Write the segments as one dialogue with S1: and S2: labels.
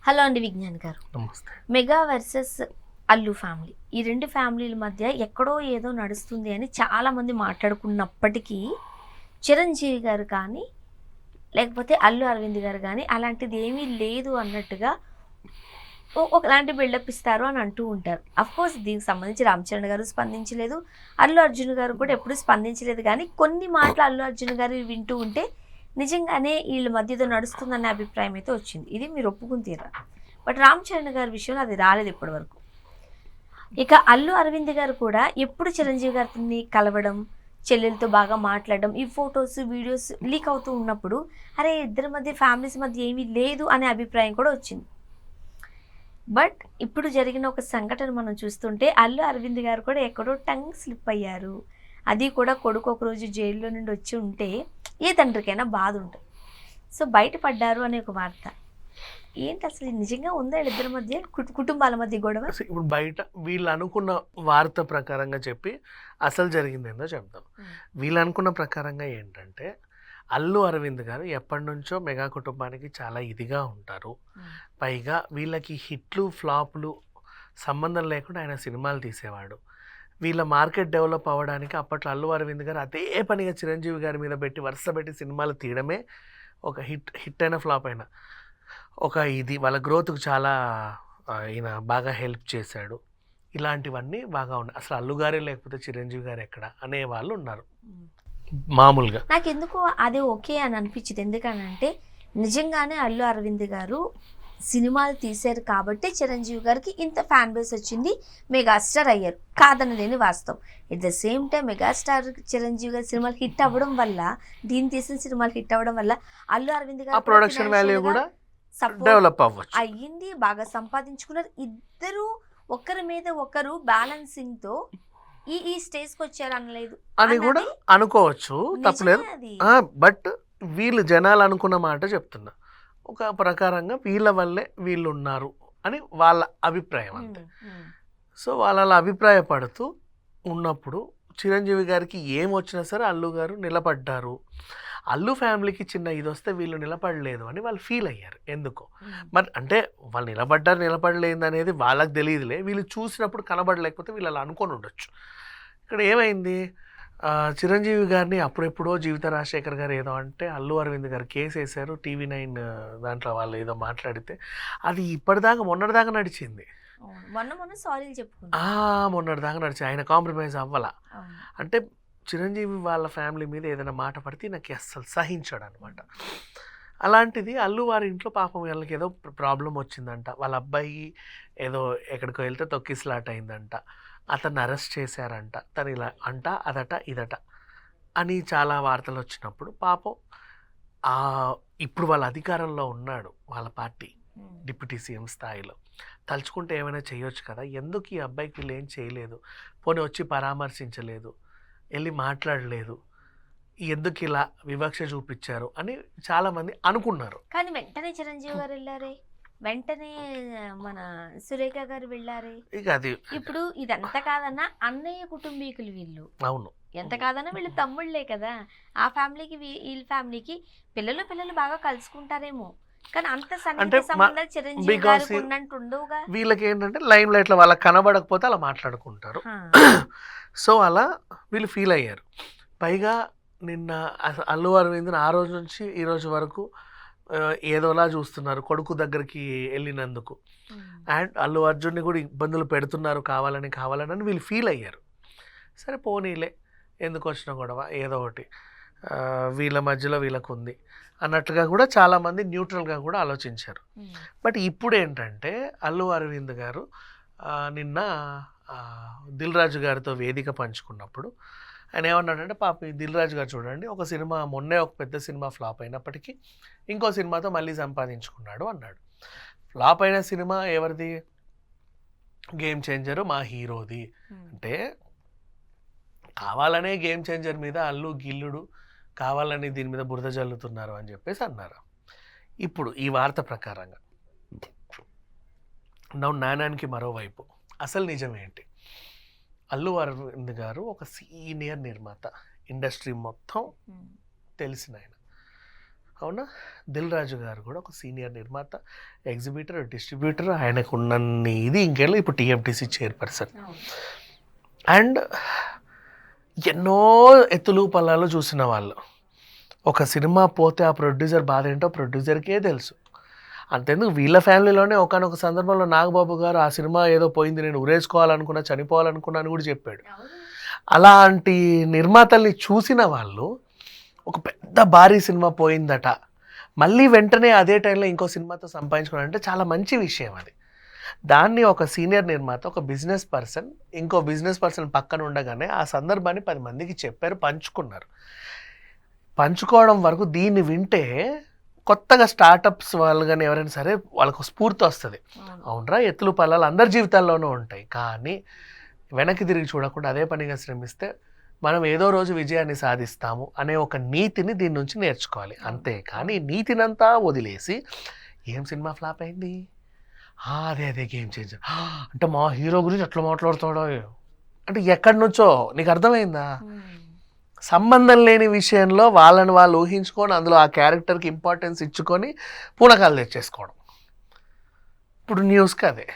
S1: Hello అండి విజ్ఞాన్ గారు.
S2: నమస్తే.
S1: Mega versus Allu family. ఈ 2 ఫ్యామిలీల మధ్య ఎక్కడో ఏదో నడుస్తుంది అని చాలామంది మాట్లాడుకున్నప్పటికీ, చిరంజీవి గారు కానీ, లేకపోతే అల్లు అరవింద్ గారు గానీ, అలాంటిది ఏమీ లేదు అన్నట్టుగా ఒకలాంటి బిల్డప్ ఇస్తారు అని అంటూ ఉంటారు. అఫ్‌కోర్స్ దీనికి సంబంధించి రామ్ చరణ్ గారు స్పందించలేదు. అల్లు అర్జున్ గారు కూడా ఎప్పుడూ స్పందించలేదు గానీ, కొన్ని మాటలు అల్లు అర్జున్ గారివి వింటూ ఉంటే నిజంగానే ఈళ్ళ మధ్య ఏదో నడుస్తుందనే అభిప్రాయం అయితే వచ్చింది. ఇది మీరు ఒప్పుకుని తీరాలి. బట్ రామ్ చరణ్ గారి విషయంలో అది రాలేదు ఇప్పటివరకు. ఇక అల్లు అరవింద్ గారు కూడా ఎప్పుడు చిరంజీవి గారిని కలవడం, చెల్లెలతో బాగా మాట్లాడడం, ఈ ఫోటోస్, వీడియోస్ లీక్ అవుతూ ఉన్నప్పుడు, అరే ఇద్దరి మధ్య ఫ్యామిలీస్ మధ్య ఏమీ లేదు అనే అభిప్రాయం కూడా వచ్చింది. బట్ ఇప్పుడు జరిగిన ఒక సంఘటన మనం చూస్తుంటే అల్లు అరవింద్ గారు కూడా ఎక్కడో టంగ్ స్లిప్ అయ్యారు. అది కూడా కొడుకు ఒకరోజు జైల్లో నుండి వచ్చి ఉంటే ఏ తండ్రికైనా బాధ ఉంటుంది. సో బయటపడ్డారు అనే ఒక వార్త. ఏంటి అసలు నిజంగా ఉందా ఇద్దరి మధ్య కుటుంబాల మధ్య గొడవ?
S2: ఇప్పుడు బయట వీళ్ళు అనుకున్న వార్త ప్రకారంగా చెప్పి అసలు జరిగిందేందో చెప్తాం. వీళ్ళు అనుకున్న ప్రకారంగా ఏంటంటే అల్లు అరవింద్ గారు ఎప్పటి నుంచో మెగా కుటుంబానికి చాలా ఇదిగా ఉంటారు. పైగా వీళ్ళకి హిట్లు ఫ్లాప్లు సంబంధం లేకుండా ఆయన సినిమాలు తీసేవాడు. వీళ్ళ మార్కెట్ డెవలప్ అవ్వడానికి అప్పట్లో అల్లు అరవింద్ గారు అదే పనిగా చిరంజీవి గారి మీద పెట్టి వరుస పెట్టి సినిమాలు తీయడమే ఒక హిట్ అయిన ఫ్లాప్ అయినా ఒక ఇది వాళ్ళ గ్రోత్కు చాలా ఈయన బాగా హెల్ప్ చేశాడు. ఇలాంటివన్నీ బాగా ఉన్నాయి. అసలు అల్లు గారే లేకపోతే చిరంజీవి గారు ఎక్కడ అనే వాళ్ళు ఉన్నారు మామూలుగా.
S1: నాకు ఎందుకో అది ఓకే అని అనిపించింది. ఎందుకనంటే నిజంగానే అల్లు అరవింద్ గారు సినిమాలు తీశారు కాబట్టి చిరంజీవి గారికి ఇంత ఫ్యాన్ బేస్ వచ్చింది, మెగాస్టార్ అయ్యారు, కాదనలేని వాస్తవం. At the same time megastar Chiranjeevi గారి సినిమాలు హిట్ అవ్వడం వల్ల, దీన్ని తీసిన సినిమాలు హిట్ అవ్వడం వల్ల అల్లు అరవింద్ గారు
S2: ప్రొడక్షన్ వాల్యూ కూడా డెవలప్ అవ్వచ్చు
S1: అయ్యింది, బాగా సంపాదించుకున్నారు. ఇద్దరు ఒకరి మీద ఒకరు బ్యాలెన్సింగ్ తో ఈ స్టేజ్కి వచ్చారు అనలేదు
S2: అని కూడా అనుకోవచ్చు, తప్పలేదు. బట్ వీళ్ళు జనాలు అనుకున్న మాట చెప్తున్నా, ఒక ప్రకారంగా వీళ్ళ వల్లే వీళ్ళు ఉన్నారు అని వాళ్ళ అభిప్రాయం అంతే. సో వాళ్ళ అభిప్రాయపడుతూ ఉన్నప్పుడు చిరంజీవి గారికి ఏం వచ్చినా సరే అల్లు గారు నిలబడ్డారు. అల్లు ఫ్యామిలీకి చిన్న ఇది వస్తే వీళ్ళు నిలబడలేదు అని వాళ్ళు ఫీల్ అయ్యారు ఎందుకో. మరి అంటే వాళ్ళు నిలబడలేదు అనేది వాళ్ళకి తెలియదులే, వీళ్ళు చూసినప్పుడు కనబడలేకపోతే వీళ్ళు అలా అనుకొని ఉండొచ్చు. ఇక్కడ ఏమైంది, చిరంజీవి గారిని అప్పుడెప్పుడో జీవిత రాజశేఖర్ గారు ఏదో అంటే అల్లు అరవింద్ గారు కేసు వేశారు. TV9 దాంట్లో వాళ్ళు ఏదో మాట్లాడితే అది ఇప్పటిదాకా మొన్నటిదాకా నడిచింది. మొన్నటిదాకా నడిచింది. ఆయన కాంప్రమైజ్ అవ్వాల. అంటే చిరంజీవి వాళ్ళ ఫ్యామిలీ మీద ఏదైనా మాట పడితే నాకు అస్సలు సహించాడు అనమాట. అలాంటిది అల్లు వారి ఇంట్లో పాపం వీళ్ళకి ఏదో ప్రాబ్లం వచ్చిందంట. వాళ్ళ అబ్బాయి ఏదో ఎక్కడికో వెళ్తే తొక్కిసలాట అయిందంట, అతన్ని అరెస్ట్ చేశారంట, తను ఇలా అంట అదట ఇదట అని చాలా వార్తలు వచ్చినప్పుడు పాపం ఇప్పుడు వాళ్ళ అధికారంలో ఉన్నాడు వాళ్ళ పార్టీ, డిప్యూటీ సీఎం స్థాయిలో. తలుచుకుంటే ఏమైనా చేయొచ్చు కదా, ఎందుకు ఈ అబ్బాయికి వీళ్ళు ఏం చేయలేదు, పోనీ వచ్చి పరామర్శించలేదు, వెళ్ళి మాట్లాడలేదు, ఎందుకు ఇలా వివక్ష చూపించారు అని చాలామంది అనుకున్నారు.
S1: కానీ వెంటనే చిరంజీవి గారు వెళ్ళారే, వెంటనే మన సురేఖ గారు వెళ్ళారే.
S2: ఇక అది
S1: ఇప్పుడు ఇదంతా కాదన్నా అన్నయ్య కుటుంబీకులు వీళ్ళు.
S2: అవును,
S1: ఎంత కాదన్నా వీళ్ళు తమ్ముళ్ళే కదా. ఆ ఫ్యామిలీకి వీళ్ళ ఫ్యామిలీకి పిల్లలు బాగా కలుసుకుంటారేమో, కానీ అంత సన్నిహిత సంబంధాలు చిరంజీవి గారికి ఉన్నట్టు ఉండవుగా.
S2: వీళ్ళకి ఏంటంటే లైమ్ లైట్లో వాళ్ళకి కనబడకపోతే అలా మాట్లాడుకుంటారు. సో అలా వీళ్ళు ఫీల్ అయ్యారు. పైగా నిన్న అల్లు అరవింద్ని ఆ రోజు నుంచి ఈ రోజు వరకు ఏదోలా చూస్తున్నారు కొడుకు దగ్గరికి వెళ్ళినందుకు. అండ్ అల్లు అర్జున్ని కూడా ఇబ్బందులు పెడుతున్నారు కావాలని వీళ్ళు ఫీల్ అయ్యారు. సరే పోనీలే, ఎందుకు వచ్చిన గొడవ, ఏదో ఒకటి వీళ్ళ మధ్యలో వీళ్ళకు ఉంది అన్నట్లుగా కూడా చాలామంది న్యూట్రల్గా కూడా ఆలోచించారు. బట్ ఇప్పుడు ఏంటంటే అల్లు అరవింద్ గారు నిన్న దిల్ రాజు గారితో వేదిక పంచుకున్నప్పుడు ఆయన ఏమన్నాడంటే, పాప దిల్ రాజు గారు చూడండి, ఒక సినిమా మొన్నే ఒక పెద్ద సినిమా ఫ్లాప్ అయినప్పటికీ ఇంకో సినిమాతో మళ్ళీ సంపాదించుకున్నాడు అన్నాడు. ఫ్లాప్ అయిన సినిమా ఎవరిది? గేమ్ చేంజర్, మా హీరోది. అంటే కావాలనే గేమ్ చేంజర్ మీద అల్లు గిల్లుడు కావాలని దీని మీద బురద జల్లుతున్నారు అని చెప్పేసి అన్నారు. ఇప్పుడు ఈ వార్త ప్రకారంగా నానానికి మరోవైపు అసలు నిజమేంటి? అల్లు అరవింద్ గారు ఒక సీనియర్ నిర్మాత, ఇండస్ట్రీ మొత్తం తెలిసిన ఆయన. అవునా? దిల్ రాజు గారు కూడా ఒక సీనియర్ నిర్మాత, ఎగ్జిబిటర్, డిస్ట్రిబ్యూటర్, ఆయనకు ఉన్నన్ని ఇది ఇంకెళ్ళి ఇప్పుడు టీఎఫ్డిసి చైర్పర్సన్. అండ్ ఎన్నో ఎత్తులు పల్లాలు చూసిన వాళ్ళు. ఒక సినిమా పోతే ఆ ప్రొడ్యూసర్ బాధ ఏంటో ప్రొడ్యూసర్కే తెలుసు. అంతేందుకు వీళ్ళ ఫ్యామిలీలోనే ఒకానొక సందర్భంలో నాగబాబు గారు ఆ సినిమా ఏదో పోయింది, నేను ఉరేసుకోవాలనుకున్నా, చనిపోవాలనుకున్నా అని కూడా చెప్పాడు. అలాంటి నిర్మాతల్ని చూసిన వాళ్ళు ఒక పెద్ద భారీ సినిమా పోయిందట, మళ్ళీ వెంటనే అదే టైంలో ఇంకో సినిమాతో సంపాదించుకోవాలంటే చాలా మంచి విషయం అది. దాన్ని ఒక సీనియర్ నిర్మాత, ఒక బిజినెస్ పర్సన్, ఇంకో బిజినెస్ పర్సన్ పక్కన ఉండగానే ఆ సందర్భాన్ని 10 మందికి చెప్పారు, పంచుకున్నారు. పంచుకోవడం వరకు దీన్ని వింటే కొత్తగా స్టార్టప్స్ వాళ్ళు కానీ ఎవరైనా సరే వాళ్ళకు స్ఫూర్తి వస్తుంది. అవునరా, ఎత్తులు పల్లాలు అందరి జీవితాల్లోనూ ఉంటాయి, కానీ వెనక్కి తిరిగి చూడకుండా అదే పనిగా శ్రమిస్తే మనం ఏదో రోజు విజయాన్ని సాధిస్తాము అనే ఒక నీతిని దీని నుంచి నేర్చుకోవాలి. అంతే కానీ నీతినంతా వదిలేసి ఏం సినిమా ఫ్లాప్ అయింది, అదే గేమ్ చేంజర్ అంటే మా హీరో గురించి అట్లా మాట్లాడుతాడో అంటే ఎక్కడి నుంచో నీకు అర్థమైందా? సంబంధం లేని విషయంలో వాళ్ళని వాళ్ళు ఊహించుకొని అందులో ఆ క్యారెక్టర్కి ఇంపార్టెన్స్ ఇచ్చుకొని పూనకాలు తెచ్చేసుకోవడం. ఇప్పుడు న్యూస్కి అదే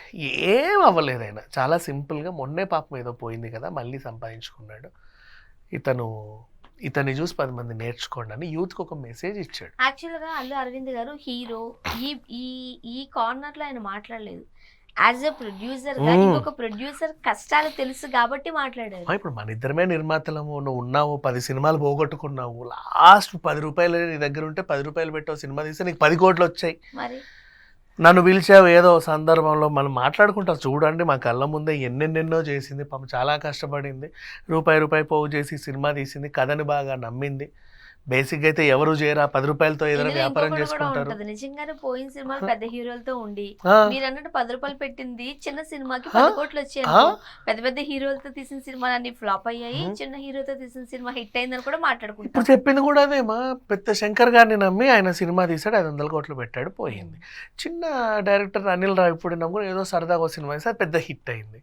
S2: ఏం అవ్వలేదైనా, చాలా సింపుల్గా మొన్నే పాపం ఏదో పోయింది కదా మళ్ళీ సంపాదించుకున్నాడు. ఇతన్ని చూసి 10 మంది నేర్చుకోండి అని యూత్కి ఒక మెసేజ్ ఇచ్చాడు.
S1: యాక్చువల్గా అల్లు అరవింద్ గారు హీరో ఈ కార్నర్లో ఆయన మాట్లాడలేదు. యాజ్ ఎ ప్రొడ్యూసర్ ఇంకొక ప్రొడ్యూసర్ కష్టాలు తెలుసు కాబట్టి మాట్లాడారు.
S2: ఇప్పుడు మన ఇద్దరమే నిర్మాతలము, నువ్వు ఉన్నావు 10 సినిమాలు పోగొట్టుకున్నావు, లాస్ట్ 10 రూపాయలు నీ దగ్గర ఉంటే 10 రూపాయలు పెట్టావు సినిమా తీస్తే నీకు 10 కోట్లు వచ్చాయి.
S1: మరి
S2: నన్ను పిలిచావు ఏదో సందర్భంలో, మనం మాట్లాడుకుంటారు చూడండి మా కళ్ళ ముందే ఎన్నెన్నెన్నో చేసింది పాపం, చాలా కష్టపడింది, రూపాయి పోగు చేసి సినిమా తీసింది, కథని బాగా నమ్మింది. బేసిక్గా అయితే ఎవరు చేయరా 10 రూపాయలతో ఏదైనా వ్యాపారం చేసుకుంటారు.
S1: నిజంగానే పోయిన సినిమాలు పెద్ద హీరోలతో ఉండి మీరు అన్నట్టు 10 రూపాయలు పెట్టింది చిన్న సినిమాకి 10 కోట్లు వచ్చాయి. పెద్ద పెద్ద హీరోలతో తీసిన సినిమాలన్నీ ఫ్లాప్ అయ్యాయి, చిన్న హీరోతో తీసిన సినిమా హిట్ అయిందని కూడా మాట్లాడుకుంటారు.
S2: ఇప్పుడు చెప్పింది కూడా అదేమా, పెద్ద శంకర్ గారిని నమ్మి ఆయన సినిమా తీసాడు, 500 కోట్లు పెట్టాడు, పోయింది. చిన్న డైరెక్టర్ అనిల్ రావిపూడి నమ్ముకుని ఏదో సరదాగా సినిమా తీసాడు, పెద్ద హిట్ అయింది,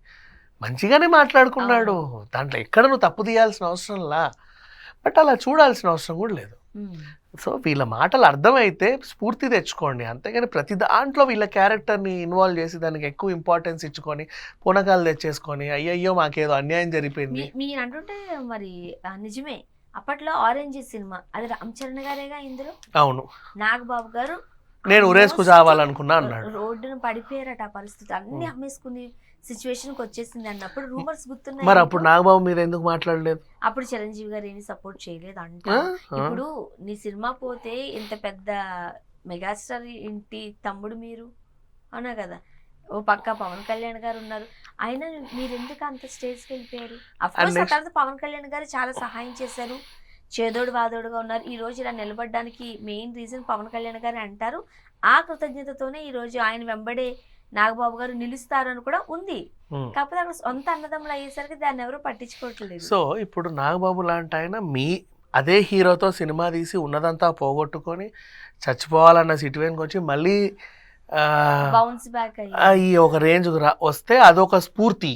S2: మంచిగానే మాట్లాడుకున్నాడు, దాంట్లో ఎక్కడ నువ్వు తప్పు తీయాల్సిన అవసరంలా, బట్ అలా చూడాల్సిన అవసరం కూడా లేదు. సో వీళ్ళ మాటలు అర్థమైతే స్ఫూర్తి తెచ్చుకోండి, అంతేగాని ప్రతి దాంట్లో వీళ్ళ క్యారెక్టర్ని ఇన్వాల్వ్ చేసి దానికి ఎక్కువ ఇంపార్టెన్స్ ఇచ్చుకొని పూనకాలు తెచ్చేసుకొని అయ్యయ్యో మాకేదో అన్యాయం జరిగిపోయింది.
S1: మీరు అంటుంటే మరి నిజమే, అప్పట్లో ఆరెంజ్ సినిమా అది రామ్ చరణ్ గారేగా ఇందులో.
S2: అవును,
S1: నాగబాబు గారు
S2: నేను ఉరేసుకు చావాలనుకున్నా అన్నాడు,
S1: రోడ్డును పడిపోయారట, ఆ పరిస్థితి అన్ని అమ్మేసుకుని సిచ్యువేషన్కి వచ్చేసింది అన్నప్పుడు రూమర్స్ గుర్తున్నాయి.
S2: మరి అప్పుడు నాగబాబు మీద ఎందుకు మాట్లాడలేదు?
S1: అప్పుడు చిరంజీవి గారు ఏమి సపోర్ట్ చేయలేదు అంట. ఇప్పుడు నీ సినిమా పోతే ఇంత పెద్ద మెగాస్టార్ ఇంటి తమ్ముడు మీరు అవునా కదా, ఓ పక్క పవన్ కళ్యాణ్ గారు ఉన్నారు, అయినా మీరు ఎందుకు అంత స్టేజ్కి వెళ్ళిపోయారు? అఫ్కోర్స్ ఆ తర్వాత పవన్ కళ్యాణ్ గారు చాలా సహాయం చేశారు, చేదోడు వాదోడుగా ఉన్నారు. ఈ రోజు ఇలా నిలబడడానికి మెయిన్ రీజన్ పవన్ కళ్యాణ్ గారు అంటారు. ఆ కృతజ్ఞతతోనే ఈ రోజు ఆయన వెంబడే నాగబాబు గారు నిలుస్తారని కూడా ఉంది. కాకపోతే అక్కడ సొంత అన్నదమ్ములు అయ్యేసరికి దాన్ని ఎవరు పట్టించుకోవట్లేదు.
S2: సో ఇప్పుడు నాగబాబు లాంటి ఆయన మీ అదే హీరోతో సినిమా తీసి ఉన్నదంతా పోగొట్టుకొని చచ్చిపోవాలన్న సిట్యువేషన్కి వచ్చి మళ్ళీ
S1: బౌన్స్ బ్యాక్ అయ్యి
S2: ఈ ఒక రేంజ్ వస్తే అదొక స్ఫూర్తి.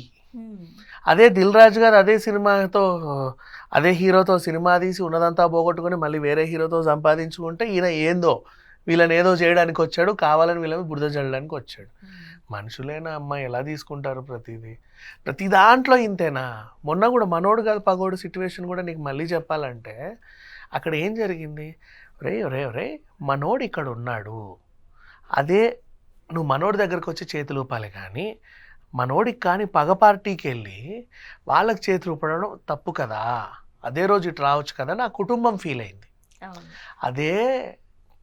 S2: అదే దిల్ రాజు గారు అదే సినిమాతో అదే హీరోతో సినిమా తీసి ఉన్నదంతా పోగొట్టుకొని మళ్ళీ వేరే హీరోతో సంపాదించుకుంటే ఈయన ఏందో వీళ్ళని ఏదో చేయడానికి వచ్చాడు, కావాలని వీళ్ళని బురద చల్లడానికి వచ్చాడు. మనుషులేనా అమ్మాయి ఎలా తీసుకుంటారు ప్రతి దాంట్లో ఇంతేనా? మొన్న కూడా మనోడు కాదు పగోడు సిట్యువేషన్ కూడా నీకు మళ్ళీ చెప్పాలంటే అక్కడ ఏం జరిగింది, రే మనోడు ఇక్కడ ఉన్నాడు, అదే నువ్వు మనోడి దగ్గరకు వచ్చి చేతులు ఊపాలి, కానీ మనోడికి కానీ పగ పార్టీకి వెళ్ళి వాళ్ళకి చేతులు ఊపడం తప్పు కదా, అదే రోజు ఇటు రావచ్చు కదా నా కుటుంబం ఫీల్ అయింది. అదే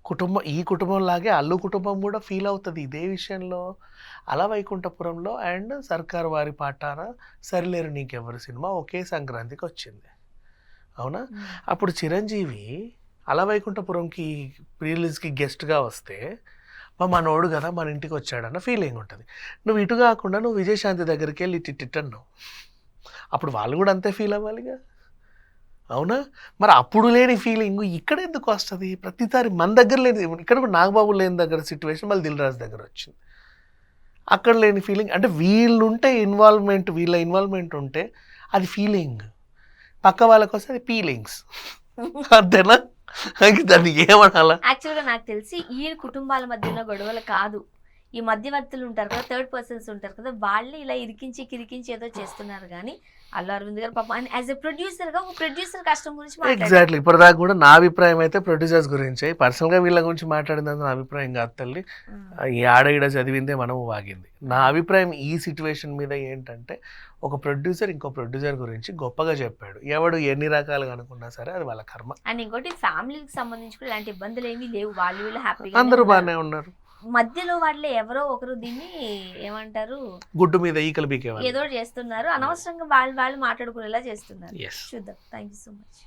S2: కుటుంబం ఈ కుటుంబంలాగే అల్లు కుటుంబం కూడా ఫీల్ అవుతుంది ఇదే విషయంలో. అలా వైకుంఠపురంలో అండ్ సర్కార్ వారి పాటాన సరిలేరు నీకెవరు సినిమా ఒకే సంక్రాంతికి వచ్చింది, అవునా? అప్పుడు చిరంజీవి అలా వైకుంఠపురంకి ప్రీ రిలీజ్కి గెస్ట్గా వస్తే మనోడు కదా మన ఇంటికి వచ్చాడన్న ఫీలింగ్ ఉంటుంది. నువ్వు ఇటు కాకుండా నువ్వు విజయశాంతి దగ్గరికి వెళ్ళి ఇట్టన్నావు, అప్పుడు వాళ్ళు కూడా అంతే ఫీల్ అవ్వాలిగా, అవునా? మరి అప్పుడు లేని ఫీలింగ్ ఇక్కడ ఎందుకు వస్తుంది? ప్రతిసారి మన దగ్గర లేని, ఇక్కడ కూడా నాగబాబు లేని దగ్గర సిచ్యువేషన్ మళ్ళీ దిల్ రాజు దగ్గర వచ్చింది, అక్కడ లేని ఫీలింగ్. అంటే వీళ్ళ ఇన్వాల్వ్మెంట్ ఉంటే అది ఫీలింగ్, పక్క వాళ్ళకి వస్తే అది ఫీలింగ్స్, అంతేనా? దాన్ని ఏమనాలా?
S1: యాక్చువల్గా నాకు తెలిసి ఈ కుటుంబాల మధ్య ఉన్న గొడవలు కాదు, ఈ మధ్యవర్తులు ఉంటారు కదా, థర్డ్ పర్సన్స్ ఉంటారు కదా, వాళ్ళే ఇలా ఇరికించి ఏదో చేస్తున్నారు. కానీ అల్లు అరవింద్ గారు పాపం యాజ్ ఎ ప్రొడ్యూసర్గా ఒక ప్రొడ్యూసర్ కష్టం గురించి మాట్లాడారు.
S2: ఎగ్జాక్ట్లీ. ఇప్పటిదాకా కూడా నా అభిప్రాయం అయితే ప్రొడ్యూసర్స్ గురించి, పర్సనల్గా వీళ్ళ గురించి మాట్లాడింది నా అభిప్రాయం కాదు తల్లి. ఈ ఆడ ఈడ చదివిందే మనము వాగింది. నా అభిప్రాయం ఈ సిచ్యువేషన్ మీద ఏంటంటే, ఒక ప్రొడ్యూసర్ ఇంకో ప్రొడ్యూసర్ గురించి గొప్పగా చెప్పాడు. ఎవడు ఎన్ని రకాలుగా అనుకున్నా సరే అది వాళ్ళ కర్మ.
S1: అండ్ ఇంకోటి ఫ్యామిలీకి సంబంధించి కూడా ఇలాంటి ఇబ్బందులు ఏమీ లేవు, వాళ్ళు వీళ్ళు హ్యాపీగా
S2: అందరూ బాగానే ఉన్నారు.
S1: మధ్యలో వాళ్ళే ఎవరో ఒకరు దీన్ని ఏమంటారు,
S2: గుడ్డు మీద ఈకలు బీకేవాళ్ళు
S1: ఏదో చేస్తున్నారు, అనవసరంగా వాళ్ళు మాట్లాడుకునేలా చేస్తున్నారు. చూద్దాం. Thank you so much.